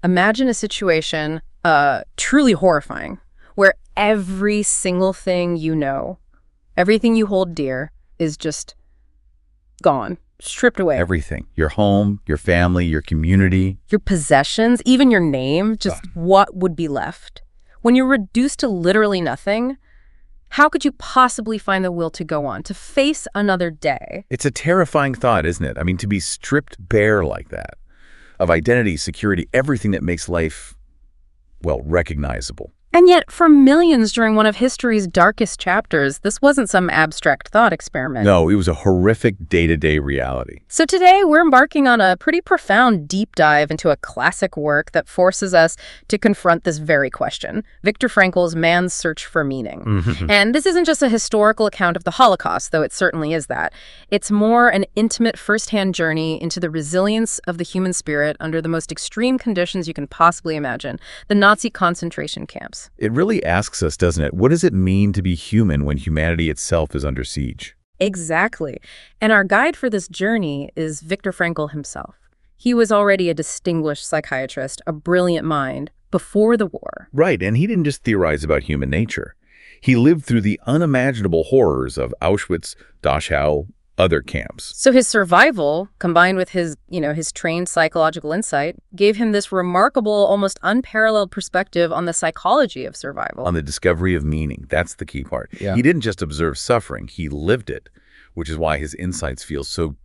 Imagine a situation, truly horrifying, where every single thing you know, everything you hold dear, is just gone, stripped away. Everything. Your home, your family, your community. Your possessions, even your name, just what would be left? When you're reduced to literally nothing, how could you possibly find the will to go on, to face another day? It's a terrifying thought, isn't it? I mean, to be stripped bare like that, of identity, security, everything that makes life, well, recognizable. And yet, for millions during one of history's darkest chapters, this wasn't some abstract thought experiment. No, it was a horrific day-to-day reality. So today, we're embarking on a pretty profound deep dive into a classic work that forces us to confront this very question, Viktor Frankl's Man's Search for Meaning. And this isn't just a historical account of the Holocaust, though it certainly is that. It's more an intimate firsthand journey into the resilience of the human spirit under the most extreme conditions you can possibly imagine, the Nazi concentration camps. It really asks us, doesn't it? What does it mean to be human when humanity itself is under siege? Exactly. And our guide for this journey is Viktor Frankl himself. He was already a distinguished psychiatrist, a brilliant mind, before the war. Right, and he didn't just theorize about human nature. He lived through the unimaginable horrors of Auschwitz, Dachau, other camps. So his survival, combined with his trained psychological insight, gave him this remarkable, almost unparalleled perspective on the psychology of survival. On the discovery of meaning. That's the key part. Yeah. He didn't just observe suffering, he lived it, which is why his insights feel so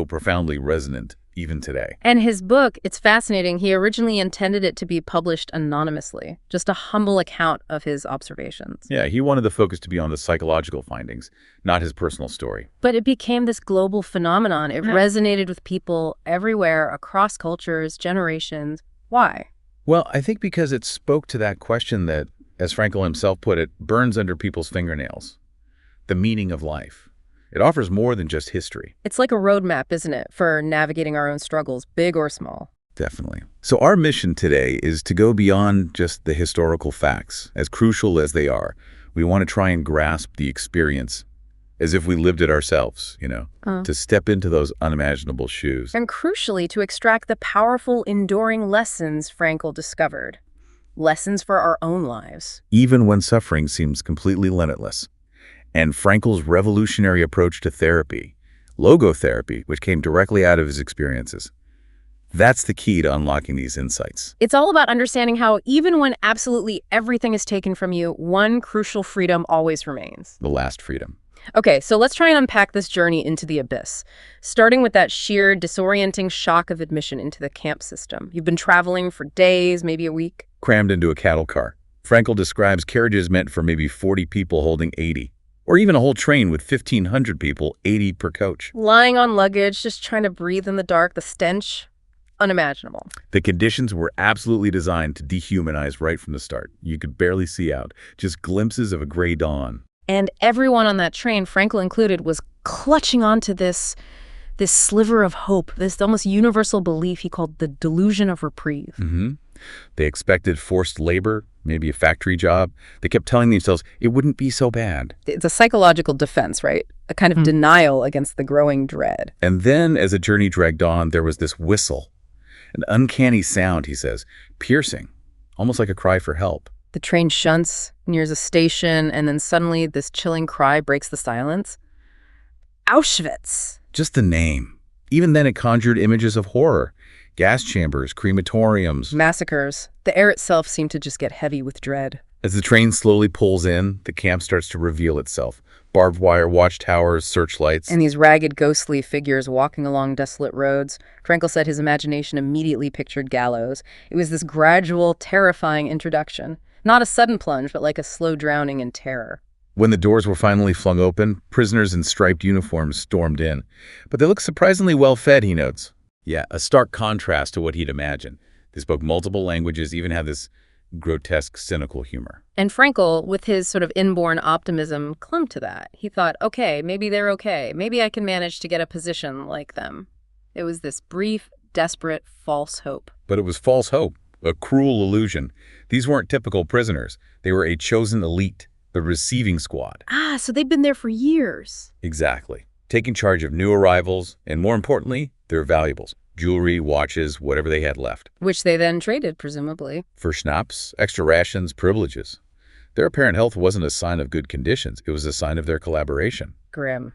profoundly resonant even today. And his book, it's fascinating. He originally intended it to be published anonymously, just a humble account of his observations. Yeah, he wanted the focus to be on the psychological findings, not his personal story. But it became this global phenomenon. It resonated with people everywhere, across cultures, generations. Why? Well, I think because it spoke to that question that, as Frankl himself put it, burns under people's fingernails. The meaning of life. It offers more than just history. It's like a roadmap, isn't it, for navigating our own struggles, big or small? Definitely. So our mission today is to go beyond just the historical facts, as crucial as they are. We want to try and grasp the experience as if we lived it ourselves, to step into those unimaginable shoes. And crucially, to extract the powerful, enduring lessons Frankl discovered. Lessons for our own lives. Even when suffering seems completely limitless. And Frankl's revolutionary approach to therapy, logotherapy, which came directly out of his experiences. That's the key to unlocking these insights. It's all about understanding how even when absolutely everything is taken from you, one crucial freedom always remains. The last freedom. Okay, so let's try and unpack this journey into the abyss, starting with that sheer, disorienting shock of admission into the camp system. You've been traveling for days, maybe a week. Crammed into a cattle car. Frankl describes carriages meant for maybe 40 people holding 80. Or even a whole train with 1,500 people, 80 per coach. Lying on luggage, just trying to breathe in the dark, the stench, unimaginable. The conditions were absolutely designed to dehumanize right from the start. You could barely see out, just glimpses of a gray dawn. And everyone on that train, Frankl included, was clutching onto this sliver of hope, this almost universal belief he called the delusion of reprieve. They expected forced labor, maybe a factory job. They kept telling themselves it wouldn't be so bad. It's a psychological defense, right? A kind of denial against the growing dread. And then, as the journey dragged on, there was this whistle. An uncanny sound, he says, piercing, almost like a cry for help. The train shunts, nears a station, and then suddenly this chilling cry breaks the silence. Auschwitz! Just the name. Even then, it conjured images of horror. Gas chambers, crematoriums. Massacres. The air itself seemed to just get heavy with dread. As the train slowly pulls in, the camp starts to reveal itself. Barbed wire watchtowers, searchlights. And these ragged, ghostly figures walking along desolate roads. Frankl said his imagination immediately pictured gallows. It was this gradual, terrifying introduction. Not a sudden plunge, but like a slow drowning in terror. When the doors were finally flung open, prisoners in striped uniforms stormed in. But they looked surprisingly well-fed, he notes. Yeah, a stark contrast to what he'd imagined. They spoke multiple languages, even had this grotesque, cynical humor. And Frankl, with his sort of inborn optimism, clung to that. He thought, okay, maybe they're okay. Maybe I can manage to get a position like them. It was this brief, desperate, false hope. But it was false hope, a cruel illusion. These weren't typical prisoners. They were a chosen elite, the receiving squad. Ah, so they'd been there for years. Exactly. Taking charge of new arrivals, and more importantly, their valuables. Jewelry, watches, whatever they had left. Which they then traded, presumably. For schnapps, extra rations, privileges. Their apparent health wasn't a sign of good conditions. It was a sign of their collaboration. Grim.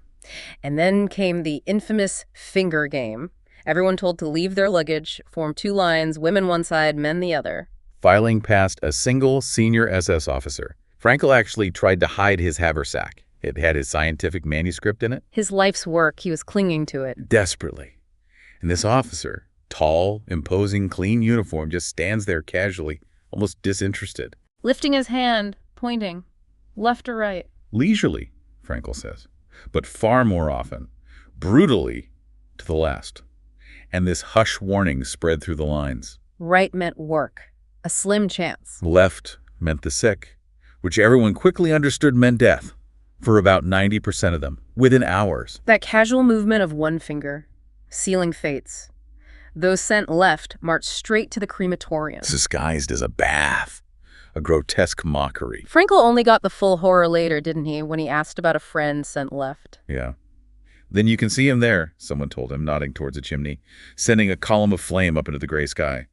And then came the infamous finger game. Everyone told to leave their luggage, form two lines, women one side, men the other. Filing past a single senior SS officer. Frankl actually tried to hide his haversack. It had his scientific manuscript in it. His life's work, he was clinging to it. Desperately. And this officer, tall, imposing, clean uniform, just stands there casually, almost disinterested. Lifting his hand, pointing, left or right. Leisurely, Frankl says, but far more often, brutally to the left. And this hush warning spread through the lines. Right meant work. A slim chance. Left meant the sick, which everyone quickly understood meant death, for about 90% of them, within hours. That casual movement of one finger, sealing fates. Those sent left marched straight to the crematorium. Disguised as a bath, a grotesque mockery. Frankl only got the full horror later, didn't he, when he asked about a friend sent left? Yeah. Then you can see him there, someone told him, nodding towards a chimney, sending a column of flame up into the gray sky.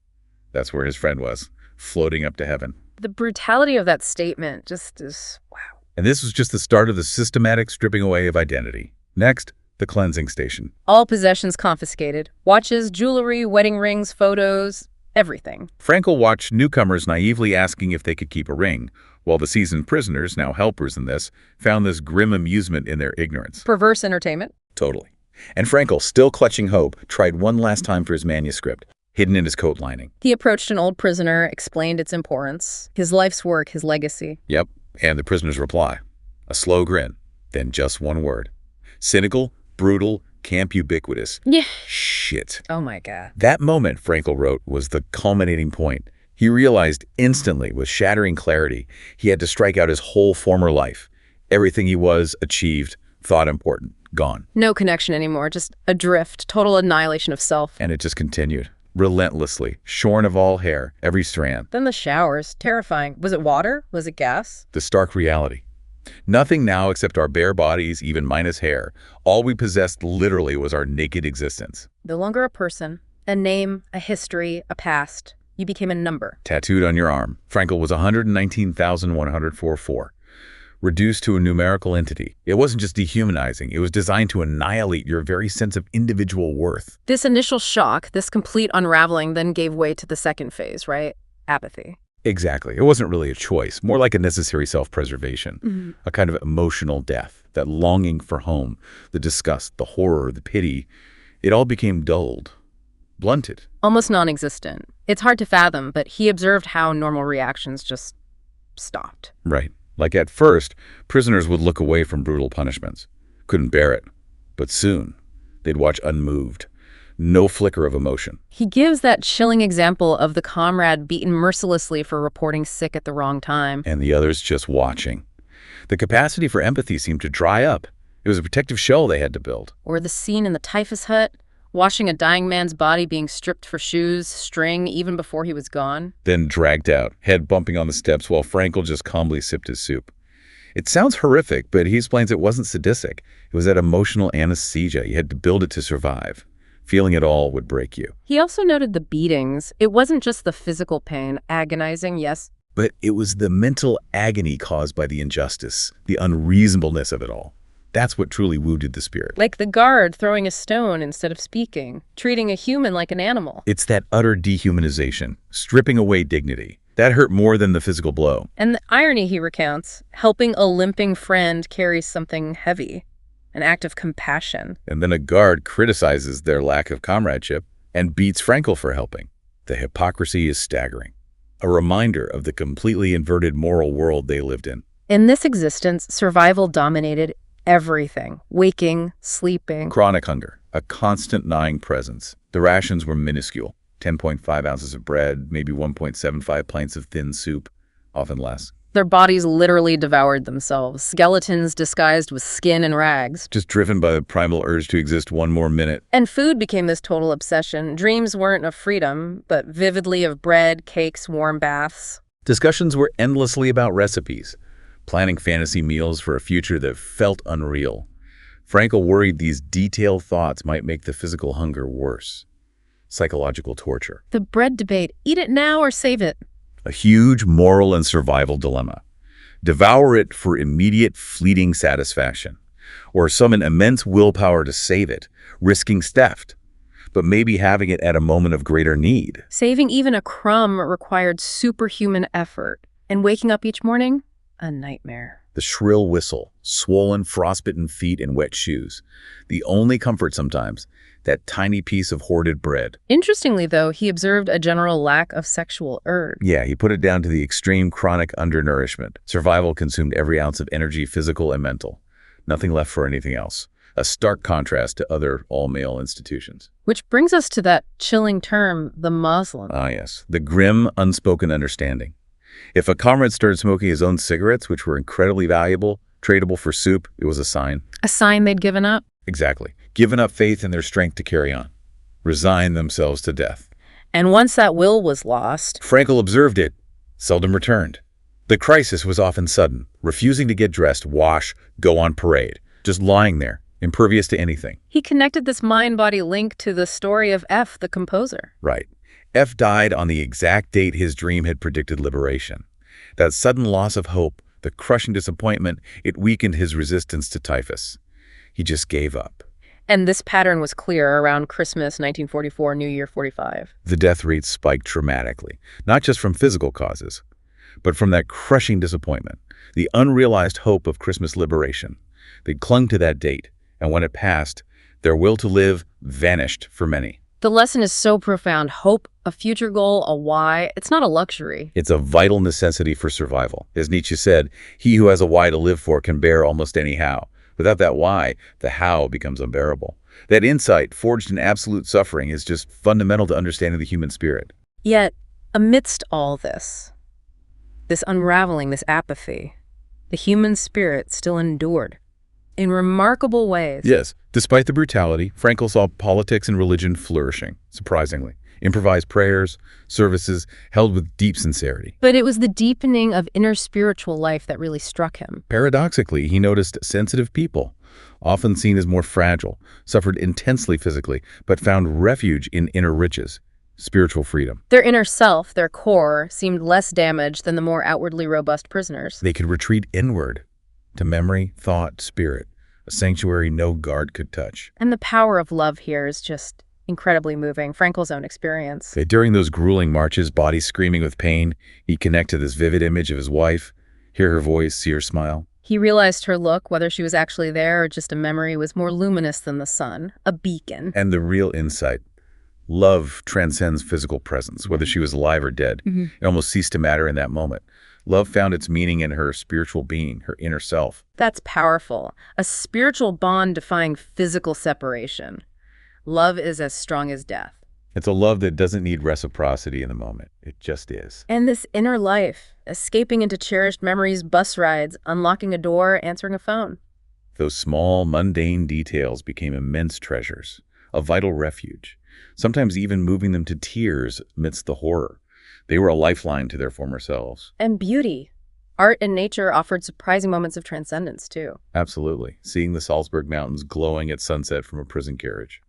That's where his friend was, floating up to heaven. The brutality of that statement just is, wow. And this was just the start of the systematic stripping away of identity. Next, the cleansing station. All possessions confiscated. Watches, jewelry, wedding rings, photos, everything. Frankl watched newcomers naively asking if they could keep a ring, while the seasoned prisoners, now helpers in this, found this grim amusement in their ignorance. Perverse entertainment. Totally. And Frankl, still clutching hope, tried one last time for his manuscript, hidden in his coat lining. He approached an old prisoner, explained its importance, his life's work, his legacy. Yep, and the prisoner's reply. A slow grin, then just one word. Cynical, brutal, camp ubiquitous. Yeah. Shit. Oh my God. That moment, Frankl wrote, was the culminating point. He realized instantly, with shattering clarity, he had to strike out his whole former life. Everything he was, achieved, thought important, gone. No connection anymore, just adrift, total annihilation of self. And it just continued, relentlessly, shorn of all hair, every strand. Then the showers, terrifying. Was it water? Was it gas? The stark reality. Nothing now except our bare bodies, even minus hair. All we possessed literally was our naked existence. No longer a person, a name, a history, a past. You became a number. Tattooed on your arm. Frankl was 119,144. Reduced to a numerical entity. It wasn't just dehumanizing. It was designed to annihilate your very sense of individual worth. This initial shock, this complete unraveling, then gave way to the second phase, right? Apathy. Exactly. It wasn't really a choice, more like a necessary self-preservation, a kind of emotional death, that longing for home, the disgust, the horror, the pity. It all became dulled, blunted. Almost non-existent. It's hard to fathom, but he observed how normal reactions just stopped. Right. Like at first, prisoners would look away from brutal punishments. Couldn't bear it. But soon, they'd watch unmoved. No flicker of emotion. He gives that chilling example of the comrade beaten mercilessly for reporting sick at the wrong time. And the others just watching. The capacity for empathy seemed to dry up. It was a protective shell they had to build. Or the scene in the typhus hut, watching a dying man's body being stripped for shoes, string, even before he was gone. Then dragged out, head bumping on the steps while Frankl just calmly sipped his soup. It sounds horrific, but he explains it wasn't sadistic. It was that emotional anesthesia. You had to build it to survive. Feeling it all would break you. He also noted the beatings. It wasn't just the physical pain, agonizing, yes. But it was the mental agony caused by the injustice, the unreasonableness of it all. That's what truly wounded the spirit. Like the guard throwing a stone instead of speaking, treating a human like an animal. It's that utter dehumanization, stripping away dignity. That hurt more than the physical blow. And the irony he recounts, helping a limping friend carry something heavy. An act of compassion. And then a guard criticizes their lack of comradeship and beats Frankl for helping. The hypocrisy is staggering. A reminder of the completely inverted moral world they lived in. In this existence, survival dominated everything. Waking, sleeping. Chronic hunger, a constant gnawing presence. The rations were minuscule. 10.5 ounces of bread, maybe 1.75 pints of thin soup, often less. Their bodies literally devoured themselves, skeletons disguised with skin and rags. Just driven by the primal urge to exist one more minute. And food became this total obsession. Dreams weren't of freedom, but vividly of bread, cakes, warm baths. Discussions were endlessly about recipes, planning fantasy meals for a future that felt unreal. Frankl worried these detailed thoughts might make the physical hunger worse. psychological torture. The bread debate, eat it now or save it. A huge moral and survival dilemma. Devour it for immediate, fleeting satisfaction, or summon immense willpower to save it, risking theft, but maybe having it at a moment of greater need. Saving even a crumb required superhuman effort, and waking up each morning, a nightmare. The shrill whistle, swollen, frostbitten feet and wet shoes. The only comfort sometimes, that tiny piece of hoarded bread. Interestingly, though, he observed a general lack of sexual urge. Yeah, he put it down to the extreme chronic undernourishment. Survival consumed every ounce of energy, physical and mental. Nothing left for anything else. A stark contrast to other all-male institutions. Which brings us to that chilling term, the Muslim. Ah, yes. The grim, unspoken understanding. If a comrade started smoking his own cigarettes, which were incredibly valuable, tradable for soup, it was a sign. A sign they'd given up? Exactly. Given up faith in their strength to carry on. Resigned themselves to death. And once that will was lost... Frankl observed it, seldom returned. The crisis was often sudden, refusing to get dressed, wash, go on parade, just lying there, impervious to anything. He connected this mind-body link to the story of F, the composer. Right. F died on the exact date his dream had predicted liberation. That sudden loss of hope, the crushing disappointment, it weakened his resistance to typhus. He just gave up. And this pattern was clear around Christmas 1944, New Year 45. The death rate spiked dramatically, not just from physical causes, but from that crushing disappointment, the unrealized hope of Christmas liberation. They clung to that date, and when it passed, their will to live vanished for many. The lesson is so profound. Hope, a future goal, a why. It's not a luxury. It's a vital necessity for survival. As Nietzsche said, he who has a why to live for can bear almost any how. Without that why, the how becomes unbearable. That insight, forged in absolute suffering, is just fundamental to understanding the human spirit. Yet, amidst all this unraveling, this apathy, the human spirit still endured in remarkable ways. Yes, despite the brutality, Frankl saw politics and religion flourishing, surprisingly. Improvised prayers, services, held with deep sincerity. But it was the deepening of inner spiritual life that really struck him. Paradoxically, he noticed sensitive people, often seen as more fragile, suffered intensely physically, but found refuge in inner riches, spiritual freedom. Their inner self, their core, seemed less damaged than the more outwardly robust prisoners. They could retreat inward, to memory, thought, spirit, a sanctuary no guard could touch. And the power of love here is just incredibly moving. Frankl's own experience. During those grueling marches, body screaming with pain, he'd connect to this vivid image of his wife, hear her voice, see her smile. He realized her look, whether she was actually there or just a memory, was more luminous than the sun, a beacon. And the real insight. Love transcends physical presence, whether she was alive or dead. It almost ceased to matter in that moment. Love found its meaning in her spiritual being, her inner self. That's powerful. A spiritual bond defying physical separation. Love is as strong as death. It's a love that doesn't need reciprocity in the moment. It just is. And this inner life, escaping into cherished memories, bus rides, unlocking a door, answering a phone. Those small, mundane details became immense treasures, a vital refuge, sometimes even moving them to tears amidst the horror. They were a lifeline to their former selves. And beauty. Art and nature offered surprising moments of transcendence, too. Absolutely. Seeing the Salzburg Mountains glowing at sunset from a prison carriage.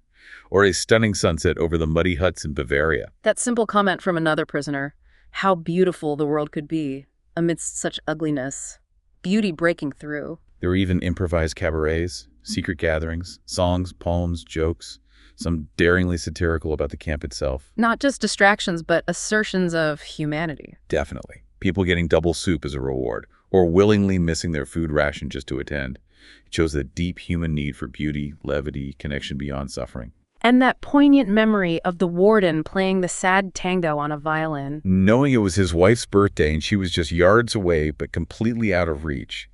Or a stunning sunset over the muddy huts in Bavaria. That simple comment from another prisoner, how beautiful the world could be amidst such ugliness. Beauty breaking through. There were even improvised cabarets, secret gatherings, songs, poems, jokes, some daringly satirical about the camp itself. Not just distractions, but assertions of humanity. Definitely. People getting double soup as a reward, or willingly missing their food ration just to attend. It shows the deep human need for beauty, levity, connection beyond suffering. And that poignant memory of the warden playing the sad tango on a violin. Knowing it was his wife's birthday and she was just yards away but completely out of reach.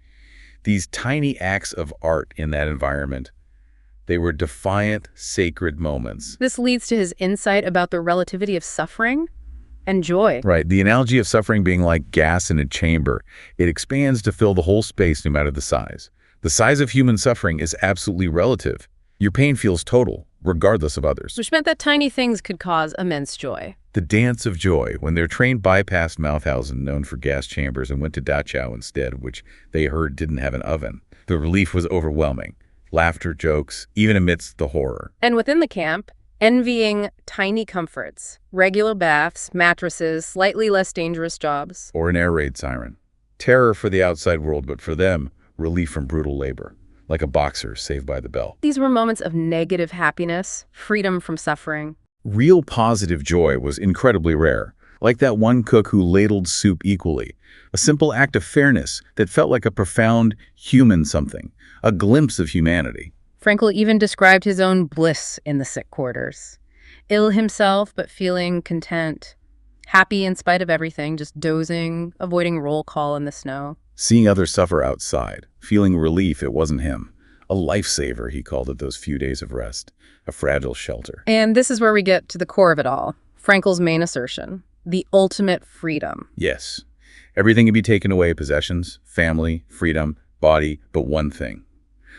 These tiny acts of art in that environment, they were defiant, sacred moments. This leads to his insight about the relativity of suffering and joy. Right. The analogy of suffering being like gas in a chamber. It expands to fill the whole space no matter the size. The size of human suffering is absolutely relative. Your pain feels total, regardless of others. Which meant that tiny things could cause immense joy. The dance of joy, when their train bypassed Mauthausen, known for gas chambers, and went to Dachau instead, which they heard didn't have an oven. The relief was overwhelming. Laughter, jokes, even amidst the horror. And within the camp, envying tiny comforts, regular baths, mattresses, slightly less dangerous jobs. Or an air raid siren. Terror for the outside world, but for them, relief from brutal labor. Like a boxer saved by the bell. These were moments of negative happiness, freedom from suffering. Real positive joy was incredibly rare. Like that one cook who ladled soup equally. A simple act of fairness that felt like a profound human something. A glimpse of humanity. Frankl even described his own bliss in the sick quarters. Ill himself, but feeling content. Happy in spite of everything, just dozing, avoiding roll call in the snow. Seeing others suffer outside, feeling relief it wasn't him. A lifesaver, he called it, those few days of rest. A fragile shelter. And this is where we get to the core of it all. Frankl's main assertion. The ultimate freedom. Yes. Everything can be taken away, possessions, family, freedom, body, but one thing.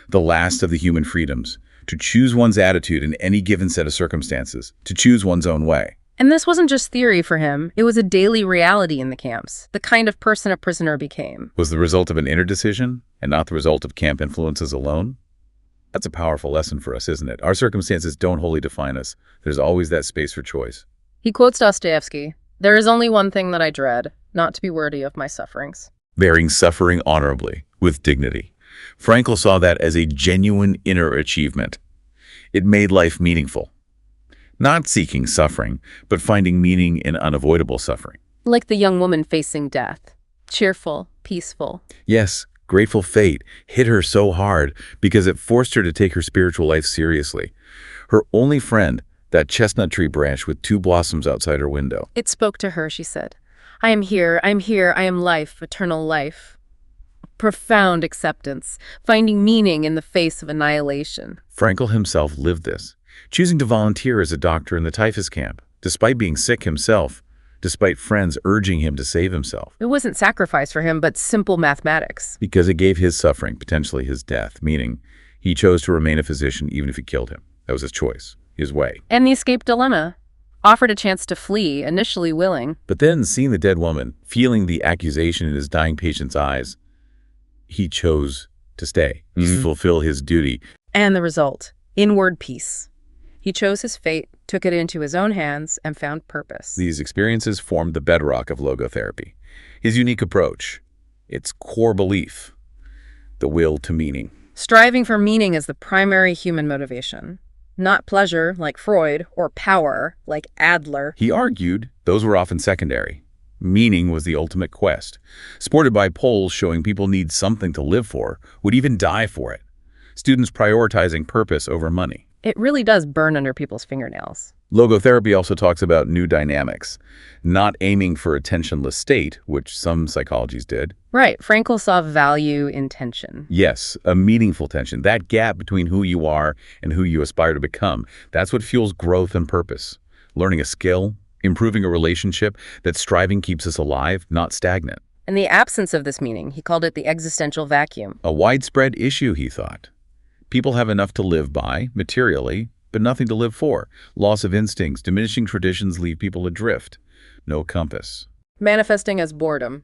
The last of the human freedoms. To choose one's attitude in any given set of circumstances. To choose one's own way. And this wasn't just theory for him. It was a daily reality in the camps. The kind of person a prisoner became. Was the result of an inner decision and not the result of camp influences alone? That's a powerful lesson for us, isn't it? Our circumstances don't wholly define us. There's always that space for choice. He quotes Dostoevsky, "There is only one thing that I dread, not to be worthy of my sufferings." Bearing suffering honorably, with dignity. Frankl saw that as a genuine inner achievement. It made life meaningful. Not seeking suffering, but finding meaning in unavoidable suffering. Like the young woman facing death. Cheerful, peaceful. Yes, grateful fate hit her so hard because it forced her to take her spiritual life seriously. Her only friend, that chestnut tree branch with 2 blossoms outside her window. It spoke to her, she said. I am here, I am life, eternal life. Profound acceptance, finding meaning in the face of annihilation. Frankl himself lived this, choosing to volunteer as a doctor in the typhus camp, despite being sick himself, despite friends urging him to save himself. It wasn't sacrifice for him, but simple mathematics. Because it gave his suffering, potentially his death, meaning he chose to remain a physician even if it killed him. That was his choice, his way. And the escape dilemma. Offered a chance to flee, initially willing. But then, seeing the dead woman, feeling the accusation in his dying patient's eyes, he chose to stay, to fulfill his duty. And the result, inward peace. He chose his fate, took it into his own hands, and found purpose. These experiences formed the bedrock of logotherapy. His unique approach, its core belief, the will to meaning. Striving for meaning is the primary human motivation. Not pleasure, like Freud, or power, like Adler. He argued those were often secondary. Meaning was the ultimate quest, supported by polls showing people need something to live for, would even die for it. Students prioritizing purpose over money. It really does burn under people's fingernails. Logotherapy also talks about new dynamics, not aiming for a tensionless state, which some psychologies did. Right. Frankl saw value in tension. Yes, a meaningful tension, that gap between who you are and who you aspire to become. That's what fuels growth and purpose. Learning a skill, improving a relationship, that striving keeps us alive, not stagnant. In the absence of this meaning, he called it the existential vacuum. A widespread issue, he thought. People have enough to live by, materially, but nothing to live for. Loss of instincts, diminishing traditions leave people adrift. No compass. Manifesting as boredom,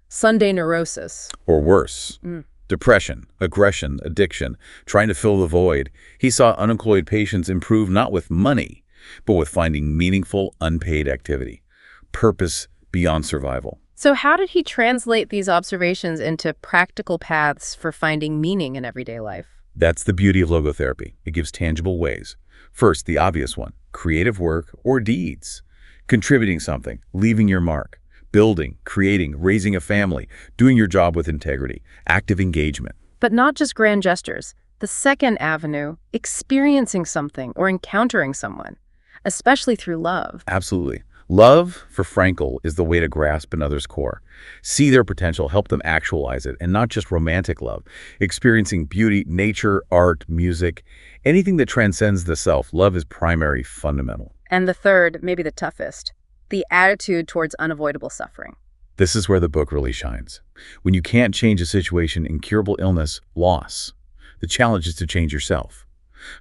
Sunday neurosis. Or worse. Depression, aggression, addiction, trying to fill the void. He saw unemployed patients improve not with money, but with finding meaningful, unpaid activity. Purpose beyond survival. So how did he translate these observations into practical paths for finding meaning in everyday life? That's the beauty of logotherapy. It gives tangible ways. First, the obvious one, creative work or deeds. Contributing something, leaving your mark, building, creating, raising a family, doing your job with integrity, active engagement. But not just grand gestures. The second avenue, experiencing something or encountering someone, especially through love. Absolutely. Love, for Frankl, is the way to grasp another's core. See their potential, help them actualize it, and not just romantic love. Experiencing beauty, nature, art, music, anything that transcends the self. Love is primary, fundamental. And the third, maybe the toughest, the attitude towards unavoidable suffering. This is where the book really shines. When you can't change a situation, incurable illness, loss, the challenge is to change yourself.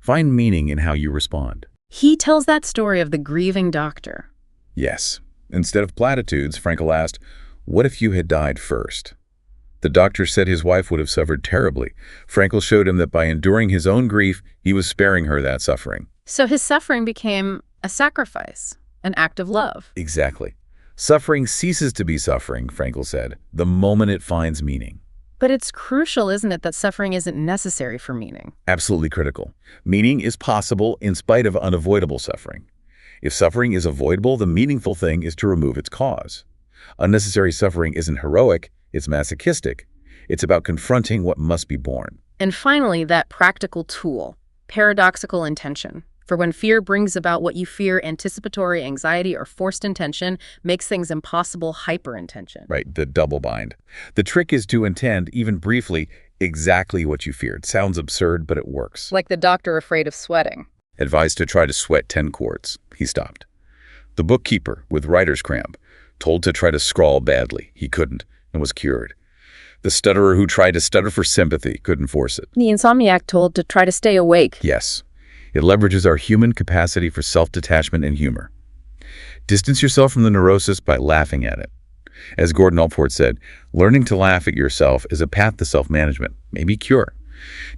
Find meaning in how you respond. He tells that story of the grieving doctor. Yes. Instead of platitudes, Frankl asked, what if you had died first? The doctor said his wife would have suffered terribly. Frankl showed him that by enduring his own grief, he was sparing her that suffering. So his suffering became a sacrifice, an act of love. Exactly. Suffering ceases to be suffering, Frankl said, the moment it finds meaning. But it's crucial, isn't it, that suffering isn't necessary for meaning? Absolutely critical. Meaning is possible in spite of unavoidable suffering. If suffering is avoidable, the meaningful thing is to remove its cause. Unnecessary suffering isn't heroic, it's masochistic. It's about confronting what must be borne. And finally, that practical tool, paradoxical intention. For when fear brings about what you fear, anticipatory anxiety or forced intention makes things impossible hyperintention. Right, the double bind. The trick is to intend, even briefly, exactly what you feared. Sounds absurd, but it works. Like the doctor afraid of sweating. Advised to try to sweat 10 quarts. He stopped. The bookkeeper with writer's cramp, told to try to scrawl badly. He couldn't and was cured. The stutterer who tried to stutter for sympathy couldn't force it. The insomniac told to try to stay awake. Yes. It leverages our human capacity for self-detachment and humor. Distance yourself from the neurosis by laughing at it. As Gordon Allport said, learning to laugh at yourself is a path to self-management, maybe cure.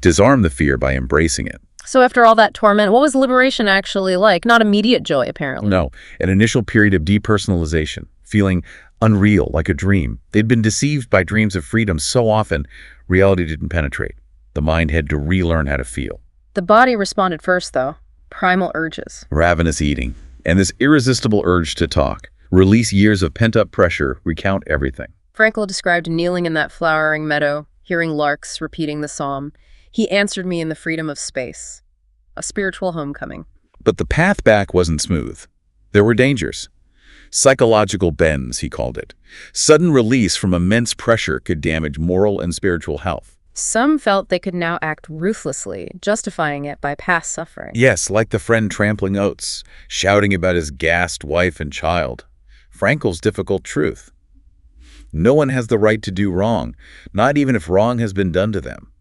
Disarm the fear by embracing it. So after all that torment, what was liberation actually like? Not immediate joy, apparently. No, an initial period of depersonalization, feeling unreal, like a dream. They'd been deceived by dreams of freedom so often, reality didn't penetrate. The mind had to relearn how to feel. The body responded first, though. Primal urges. Ravenous eating. And this irresistible urge to talk. Release years of pent-up pressure, recount everything. Frankl described kneeling in that flowering meadow, hearing larks repeating the psalm. He answered me in the freedom of space. A spiritual homecoming. But the path back wasn't smooth. There were dangers. Psychological bends, he called it. Sudden release from immense pressure could damage moral and spiritual health. Some felt they could now act ruthlessly, justifying it by past suffering. Yes, like the friend trampling oats, shouting about his gassed wife and child. Frankl's difficult truth. No one has the right to do wrong, not even if wrong has been done to them.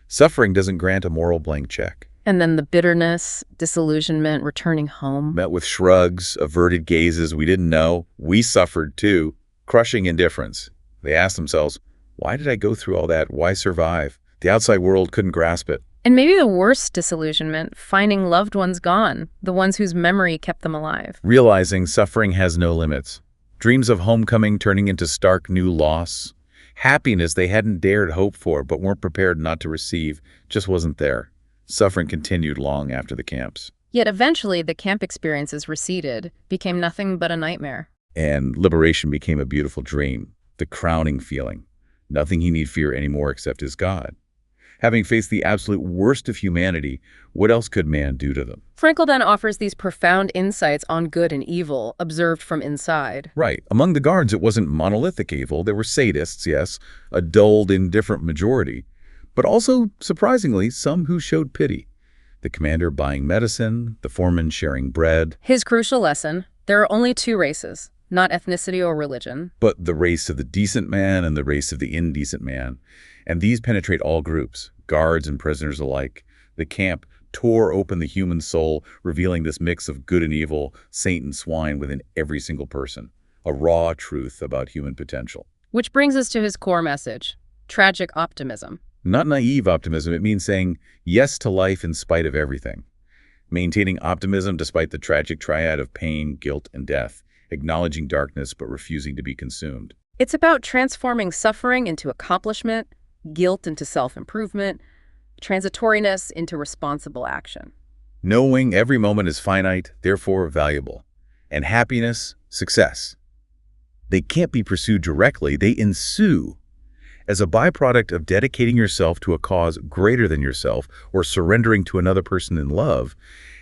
Suffering doesn't grant a moral blank check. And then the bitterness, disillusionment, returning home. Met with shrugs, averted gazes we didn't know. We suffered too. Crushing indifference. They asked themselves, why did I go through all that? Why survive? The outside world couldn't grasp it. And maybe the worst disillusionment, finding loved ones gone, the ones whose memory kept them alive. Realizing suffering has no limits. Dreams of homecoming turning into stark new loss. Happiness they hadn't dared hope for but weren't prepared not to receive just wasn't there. Suffering continued long after the camps. Yet eventually the camp experiences receded, became nothing but a nightmare. And liberation became a beautiful dream, the crowning feeling. Nothing he need fear anymore except his God. Having faced the absolute worst of humanity, what else could man do to them? Frankl then offers these profound insights on good and evil, observed from inside. Right. Among the guards, it wasn't monolithic evil. There were sadists, yes, a dulled, indifferent majority. But also, surprisingly, some who showed pity. The commander buying medicine, the foreman sharing bread. His crucial lesson, there are only two races. Not ethnicity or religion. But the race of the decent man and the race of the indecent man. And these penetrate all groups, guards and prisoners alike. The camp tore open the human soul, revealing this mix of good and evil, saint and swine within every single person. A raw truth about human potential. Which brings us to his core message, tragic optimism. Not naive optimism, it means saying yes to life in spite of everything. Maintaining optimism despite the tragic triad of pain, guilt, and death. Acknowledging darkness but refusing to be consumed. It's about transforming suffering into accomplishment, guilt into self-improvement, transitoriness into responsible action. Knowing every moment is finite, therefore valuable. And happiness, success. They can't be pursued directly, they ensue. As a byproduct of dedicating yourself to a cause greater than yourself or surrendering to another person in love,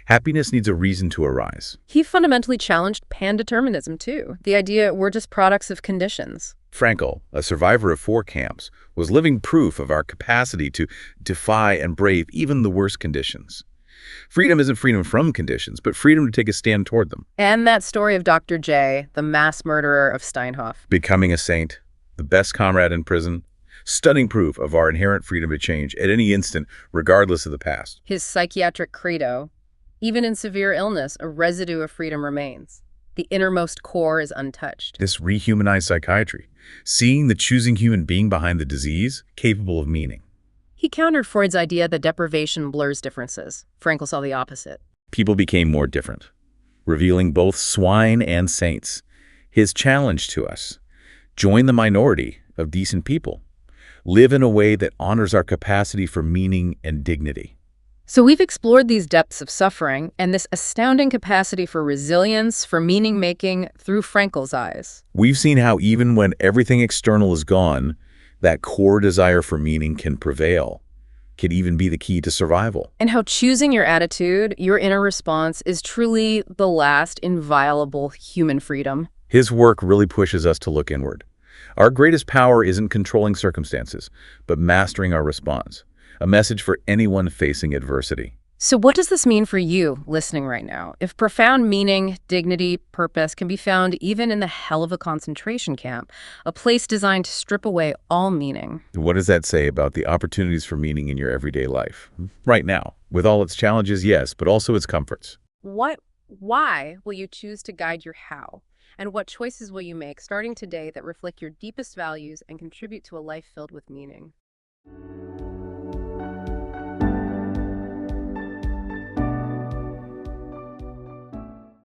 happiness needs a reason to arise. He fundamentally challenged pandeterminism, too, the idea we're just products of conditions. Frankl, a survivor of 4 camps, was living proof of our capacity to defy and brave even the worst conditions. Freedom isn't freedom from conditions, but freedom to take a stand toward them. And that story of Dr. J, the mass murderer of Steinhoff. Becoming a saint, the best comrade in prison, stunning proof of our inherent freedom to change at any instant, regardless of the past. His psychiatric credo. Even in severe illness, a residue of freedom remains. The innermost core is untouched. This rehumanized psychiatry, seeing the choosing human being behind the disease, capable of meaning. He countered Freud's idea that deprivation blurs differences. Frankl saw the opposite. people became more different, revealing both swine and saints. His challenge to us: join the minority of decent people. Live in a way that honors our capacity for meaning and dignity. So we've explored these depths of suffering and this astounding capacity for resilience, for meaning-making through Frankl's eyes. We've seen how even when everything external is gone, that core desire for meaning can prevail, can even be the key to survival. And how choosing your attitude, your inner response, is truly the last inviolable human freedom. His work really pushes us to look inward. Our greatest power isn't controlling circumstances, but mastering our response. A message for anyone facing adversity. So what does this mean for you listening right now? If profound meaning, dignity, purpose can be found even in the hell of a concentration camp, a place designed to strip away all meaning. What does that say about the opportunities for meaning in your everyday life? Right now, with all its challenges, yes, but also its comforts. Why will you choose to guide your how? And what choices will you make starting today that reflect your deepest values and contribute to a life filled with meaning?